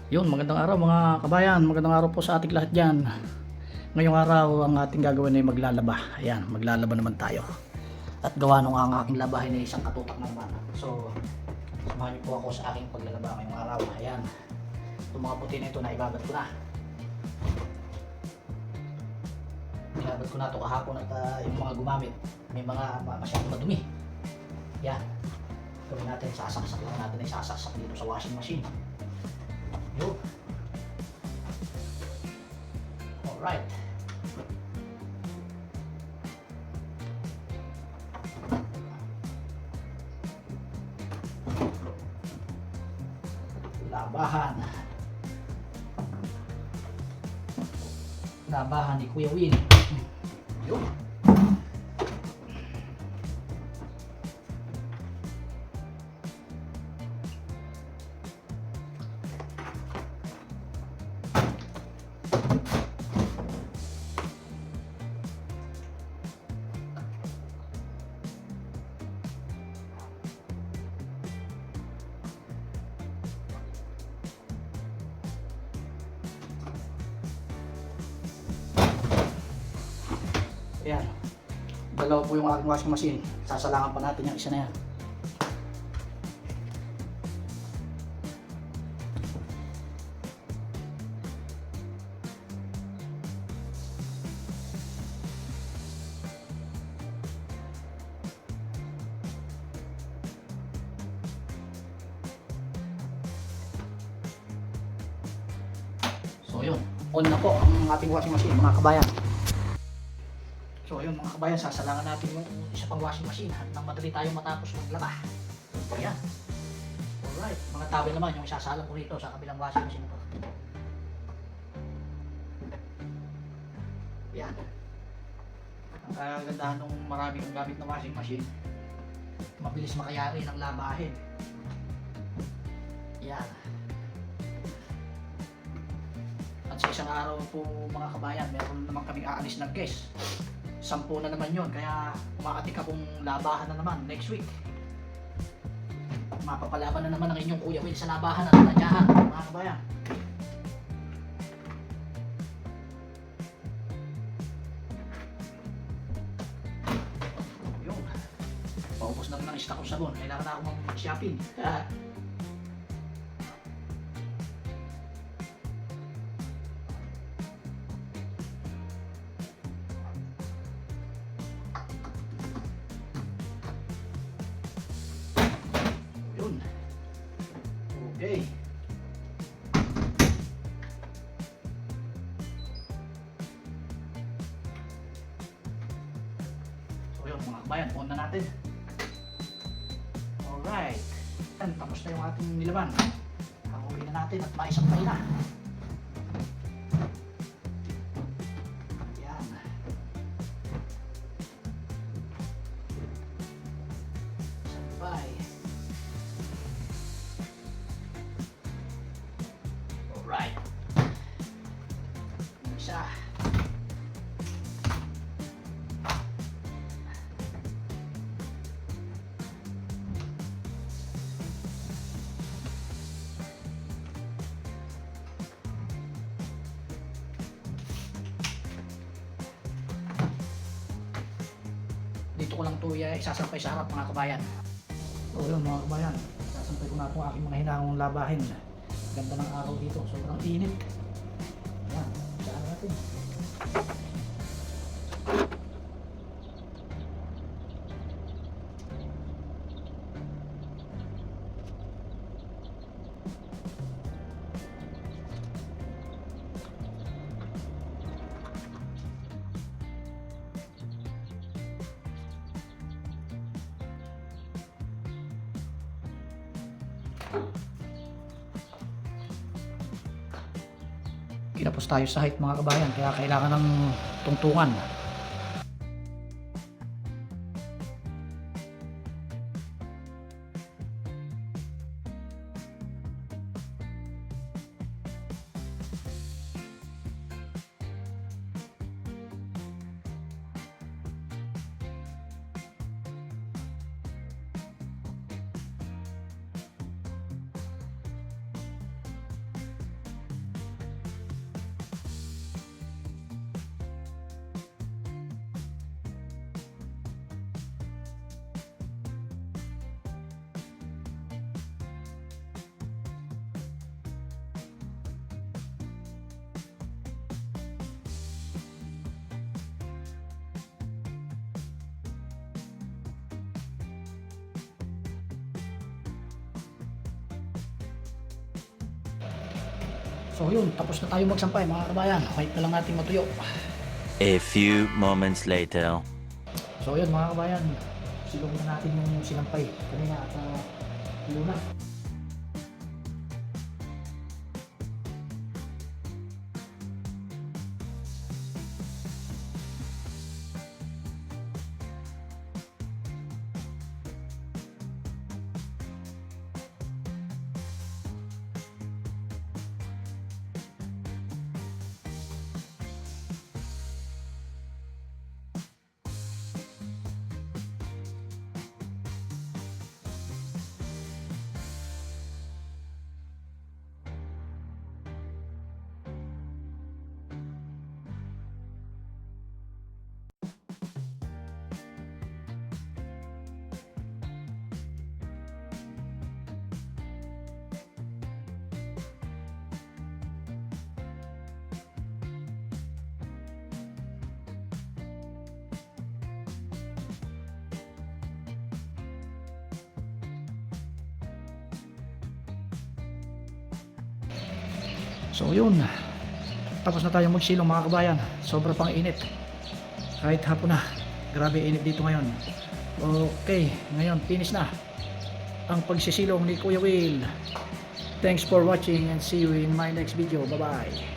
Yun, magandang araw mga kabayan, magandang araw po sa ating lahat dyan. Ngayong araw ang ating gagawin ay maglalaba. Ayan, maglalaba naman tayo. At gawa nung ang aking labahin ay isang katutak na naman. So, samahan niyo po ako sa aking paglalaba ngayong araw. Ayan, itong mga puti na ito na ibabad ko na. Ibabad ko na ito kahapon at yung mga gumamit, may mga masyadong madumi. Ayan, gawin natin, sasaksak lang natin ay sasaksak dito sa washing machine. Yun. Alright. Labahan. Labahan ni Kuya Win. Yun. Ayan. Dalawa po yung aking washing machine. Sasalangan pa natin yung isa na yan. So yun, on na po ang ating washing machine mga kabayan. So ayun mga kabayan, sasalangan natin yung isa pang washing machine nang madali tayong matapos maglaba. Ayan. Alright, mga towel naman yung isasalang ko rito sa kabilang washing machine ito. Ayan. Ang kagandahan ng marami kong gamit na washing machine, mabilis makayari ng labahin. Ayan. At sa isang araw po mga kabayan, meron naman kaming aalis na guest. 10 na naman yun, kaya umaatik akong labahan na naman next week. Mapapalaban na naman ang inyong Kuya Will sa labahan at tanyahan mga kabayan. Yun, paubos na rin ang stock ko sabon, kailangan na akong mag-shopping. Okay. So yun mga kabayan, on na natin. Alright. Yan, tapos na yung ating nilaban. Hanguin na natin at maisampay na. Yan. Sampay. Alright. Isa. Dito ko lang ito isasampay sa harap mga kabayan. So yun mga kabayan, isasampay ko na itong aking mga hinangong labahin. Ganda ng araw dito, sobrang init. Ayan, saan natin. Kinapos tayo sa height mga kabayan, kaya kailangan ng tungtungan. So yun, tapos na tayo magsampay mga kabayan. Wait na lang natin matuyo. A few moments later. So yun mga kabayan, silong na natin yung sinampay kanina at luna. So yun, tapos na tayong magsilong mga kabayan. Sobra pang init. Kahit hapon na, grabe init dito ngayon. Okay, ngayon finish na ang pagsisilong ni Kuya Will. Thanks for watching and see you in my next video. Bye bye.